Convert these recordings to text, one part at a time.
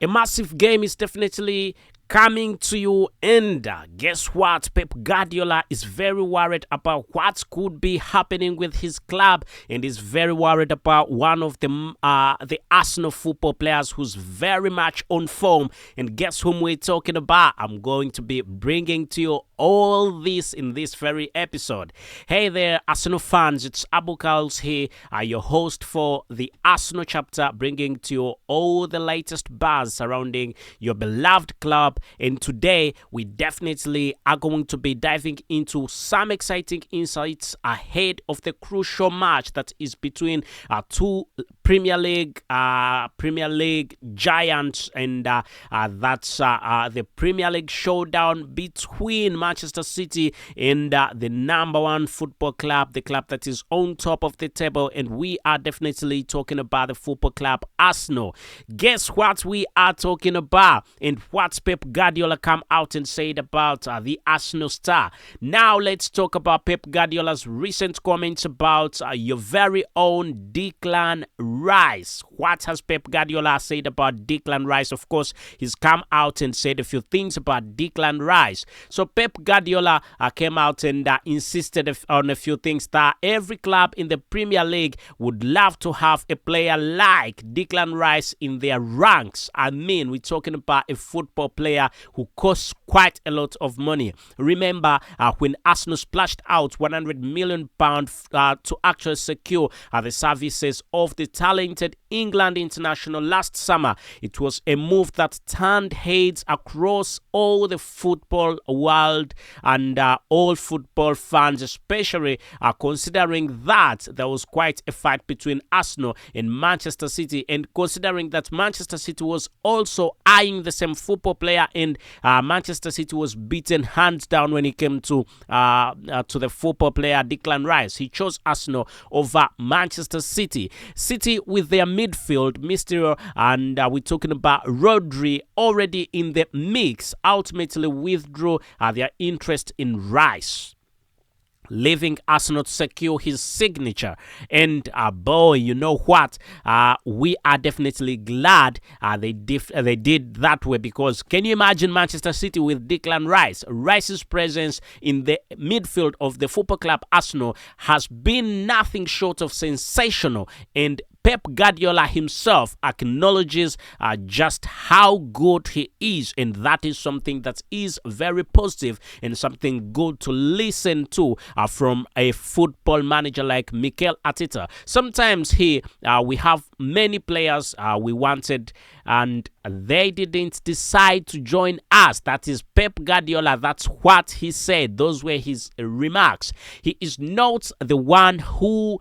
A massive game is definitely coming to you, and guess what? Pep Guardiola is very worried about what could be happening with his club, and is very worried about one of the Arsenal football players who's very much on form. And guess whom we're talking about? I'm going to be bringing to you all this in this very episode. Hey there, Arsenal fans, it's Abu Kals here, your host for the Arsenal chapter, bringing to you all the latest buzz surrounding your beloved club. And today we definitely are going to be diving into some exciting insights ahead of the crucial match that is between two Premier League giants, and that's the Premier League showdown between Manchester City and the number one football club, the club that is on top of the table, and we are definitely talking about the football club Arsenal. Guess what we are talking about, and what Pep Guardiola come out and said about the Arsenal star. Now let's talk about Pep Guardiola's recent comments about your very own Declan Rice. What has Pep Guardiola said about Declan Rice? Of course, he's come out and said a few things about Declan Rice. So Pep Guardiola came out and insisted on a few things that every club in the Premier League would love to have a player like Declan Rice in their ranks. I mean, we're talking about a football player who costs quite a lot of money. Remember when Arsenal splashed out £100 million to actually secure the services of the talented England international last summer. It was a move that turned heads across all the football world and all football fans, especially considering that there was quite a fight between Arsenal and Manchester City, and considering that Manchester City was also eyeing the same football player, and Manchester City was beaten hands down when it came to the football player Declan Rice. He chose Arsenal over Manchester City. City with their midfield, Mysterio, and we're talking about Rodri already in the mix, ultimately withdrew their interest in Rice, leaving Arsenal to secure his signature. And boy, you know what? We are definitely glad they did that way, because can you imagine Manchester City with Declan Rice? Rice's presence in the midfield of the football club Arsenal has been nothing short of sensational, and Pep Guardiola himself acknowledges just how good he is, and that is something that is very positive and something good to listen to from a football manager like Mikel Arteta. Sometimes we have many players we wanted, and they didn't decide to join us. That is Pep Guardiola. That's what he said. Those were his remarks. He is not the one who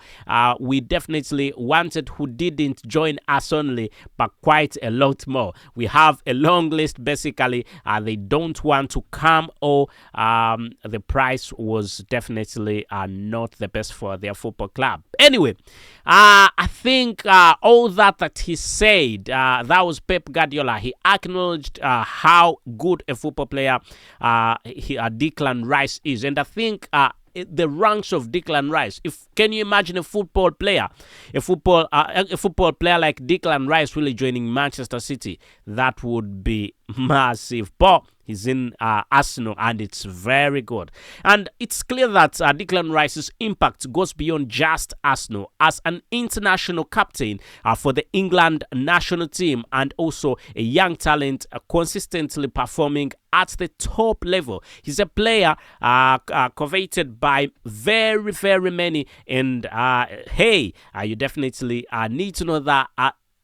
we definitely wanted, who didn't join us only, but quite a lot more. We have a long list. Basically, they don't want to come, or the price was definitely not the best for their football club. Anyway, I think all that he said, that was Pep Guardiola. He acknowledged how good a football player Declan Rice is, and I think the ranks of Declan Rice. Can you imagine a football player like Declan Rice really joining Manchester City? That would be massive. But he's in Arsenal, and it's very good. And it's clear that Declan Rice's impact goes beyond just Arsenal. As an international captain for the England national team, and also a young talent consistently performing at the top level, he's a player coveted by very, very many. And you definitely need to know that.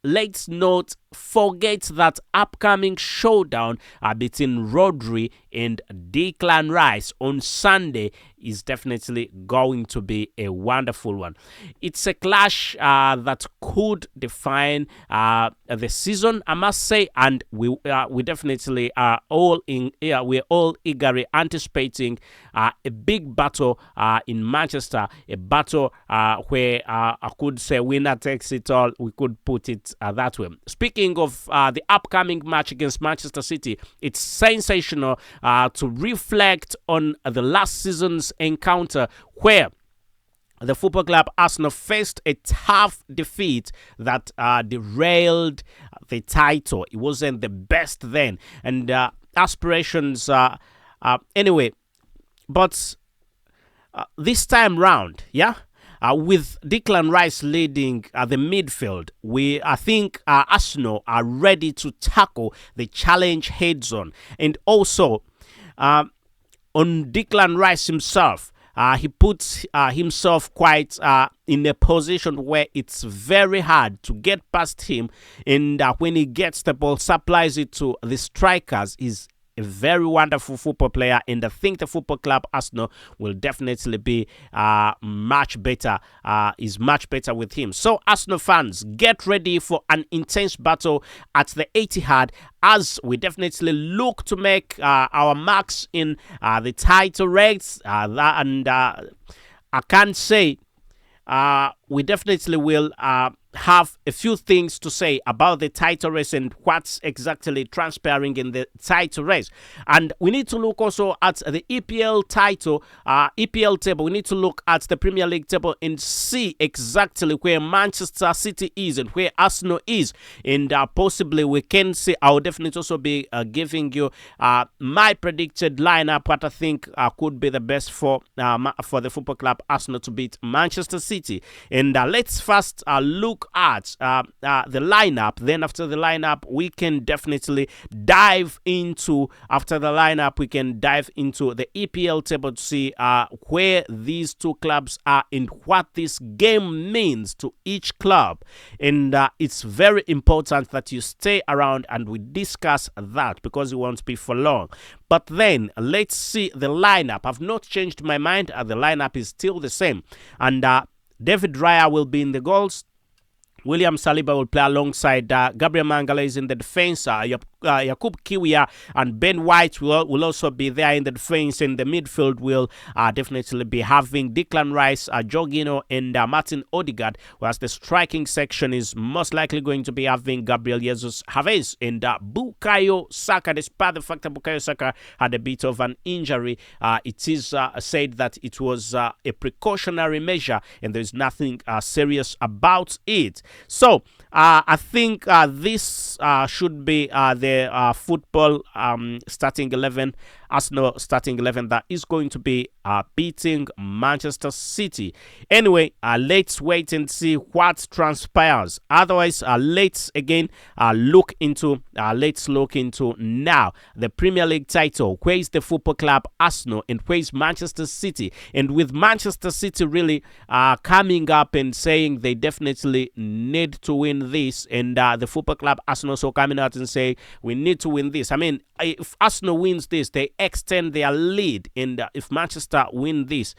Let's not forget that upcoming showdown between Rodri and Declan Rice on Sunday is definitely going to be a wonderful one. It's a clash that could define the season, I must say, and we definitely are all we're all eagerly anticipating a big battle in Manchester, a battle where I could say winner takes it all. We could put it that way. Speaking of the upcoming match against Manchester City, it's sensational to reflect on the last season's encounter, where the football club Arsenal faced a tough defeat that derailed the title. It wasn't the best then, and aspirations anyway. But this time round, yeah. With Declan Rice leading the midfield, I think Arsenal are ready to tackle the challenge heads on, and also on Declan Rice himself. He puts himself quite in a position where it's very hard to get past him, and when he gets the ball, supplies it to the strikers. He's a very wonderful football player, and I think the football club Arsenal will definitely be much better. Is much better with him. So Arsenal fans, get ready for an intense battle at the Etihad as we definitely look to make our marks in the title race. And I can't say we definitely will have a few things to say about the title race and what's exactly transpiring in the title race. And we need to look also at the EPL title, EPL table. We need to look at the Premier League table and see exactly where Manchester City is and where Arsenal is. And possibly we can see, I'll definitely also be giving you my predicted lineup, what I think could be the best for the football club Arsenal to beat Manchester City. And let's first look at the lineup. Then after the lineup, we can definitely dive into the EPL table to see where these two clubs are and what this game means to each club. And it's very important that you stay around and we discuss that, because it won't be for long. But then let's see the lineup. I've not changed my mind. The lineup is still the same. And David Raya will be in the goals. William Saliba will play alongside Gabriel Mangala is in the defense. Yakub Kiwior and Ben White will also be there in the defense. In the midfield will definitely be having Declan Rice, Jorginho, and Martin Odegaard, whereas the striking section is most likely going to be having Gabriel Jesus Havertz and Bukayo Saka. Despite the fact that Bukayo Saka had a bit of an injury, it is said that it was a precautionary measure and there's nothing serious about it. So I think this should be the football starting 11, Arsenal starting 11 that is going to be beating Manchester City. Anyway, let's wait and see what transpires. Otherwise, let's again look into now the Premier League title. Where is the football club Arsenal and where is Manchester City? And with Manchester City really coming up and saying they definitely need to win this, and the football club Arsenal also coming out and saying we need to win this. I mean, if Arsenal wins this, they extend their lead, and if Manchester win this,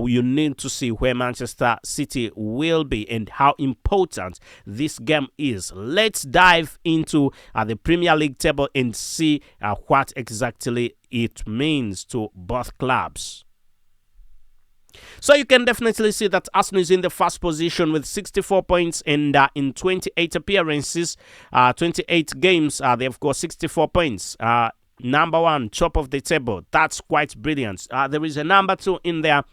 you need to see where Manchester City will be and how important this game is. Let's dive into the Premier League table and see what exactly it means to both clubs. So you can definitely see that Arsenal is in the first position with 64 points, and in 28 appearances, 28 games, they've got 64 points. Number one, top of the table. That's quite brilliant. There is a number two in there,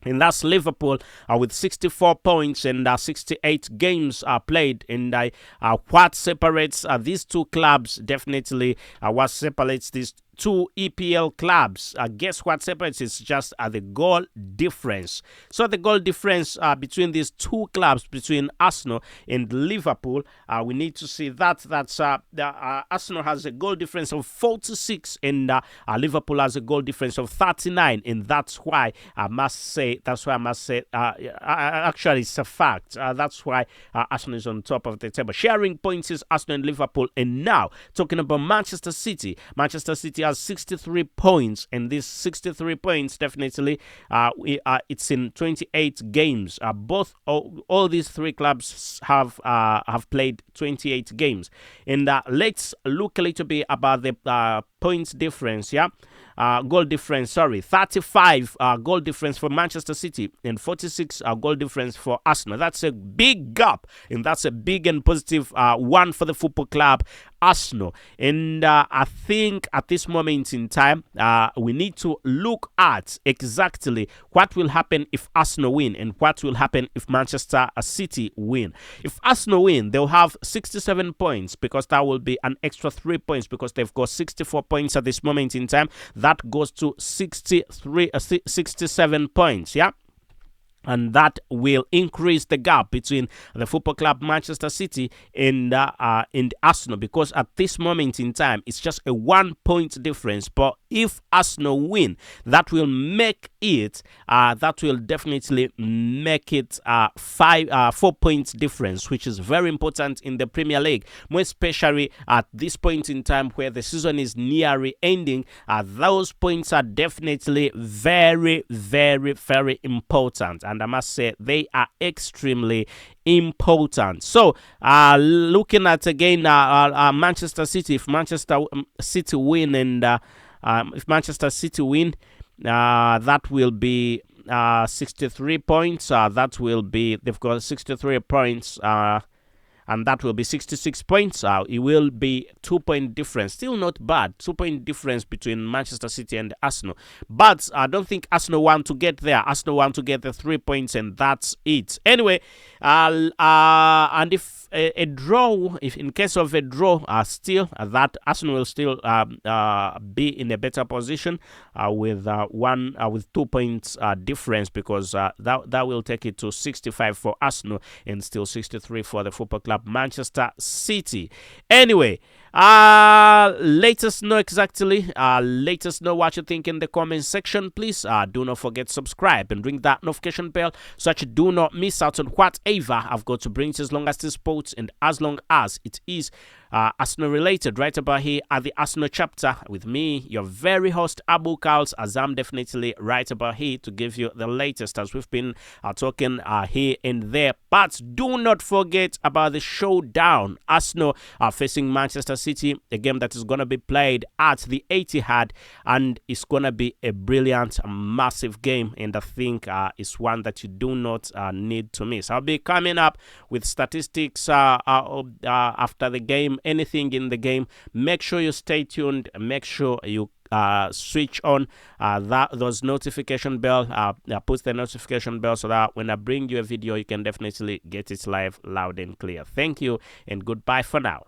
and that's Liverpool with 64 points and 68 games played. And what separates these two clubs, definitely what separates these two EPL clubs, guess what separates? It's just the goal difference. So the goal difference between these two clubs, between Arsenal and Liverpool, we need to see that Arsenal has a goal difference of 46 and Liverpool has a goal difference of 39, and that's why I must say actually it's a fact. That's why Arsenal is on top of the table. Sharing points is Arsenal and Liverpool. And now talking about Manchester City has 63 points, and these 63 points definitely it's in 28 games. All these three clubs have played 28 games. And let's look a little bit about the points difference. Goal difference, 35 goal difference for Manchester City and 46 goal difference for Arsenal. That's a big gap, and that's a big and positive one for the football club Arsenal. And I think at this moment in time, we need to look at exactly what will happen if Arsenal win and what will happen if Manchester City win. If Arsenal win, they'll have 67 points because that will be an extra 3 points because they've got 64 points at this moment in time. That goes to 67 points. Yeah. And that will increase the gap between the football club Manchester City and Arsenal, because at this moment in time it's just a 1 point difference. But if Arsenal win, that will make it that will definitely make it 4 points difference, which is very important in the Premier League, more especially at this point in time where the season is nearly ending. Those points are definitely very, very, very important. And I must say they are extremely important. So looking at again Manchester City, if Manchester City win and if Manchester City win, that will be 63 points. That will be, they've got 63 points. And that will be 66 points. It will be 2 point difference. Still not bad. 2 point difference between Manchester City and Arsenal. But I don't think Arsenal want to get there. Arsenal want to get the 3 points, and that's it. Anyway, and if a draw, if in case of a draw, still that Arsenal will still be in a better position with 2 points difference, because that will take it to 65 for Arsenal and still 63 for the football club Manchester City. Anyway, let us know exactly. Let us know what you think in the comment section. Please do not forget to subscribe and ring that notification bell so that you do not miss out on whatever I've got to bring to, as long as it's sports and as long as it is Arsenal related, right about here at the Arsenal chapter with me, your very host Abu Kals, as I'm definitely right about here to give you the latest as we've been talking here and there. But do not forget about the showdown. Arsenal are facing Manchester City, a game that is going to be played at the Etihad, and it's going to be a brilliant, massive game, and I think it's one that you do not need to miss. I'll be coming up with statistics after the game, anything in the game. Make sure you stay tuned. Make sure you switch on those notification bell, put the notification bell so that when I bring you a video, you can definitely get it live, loud and clear. Thank you and goodbye for now.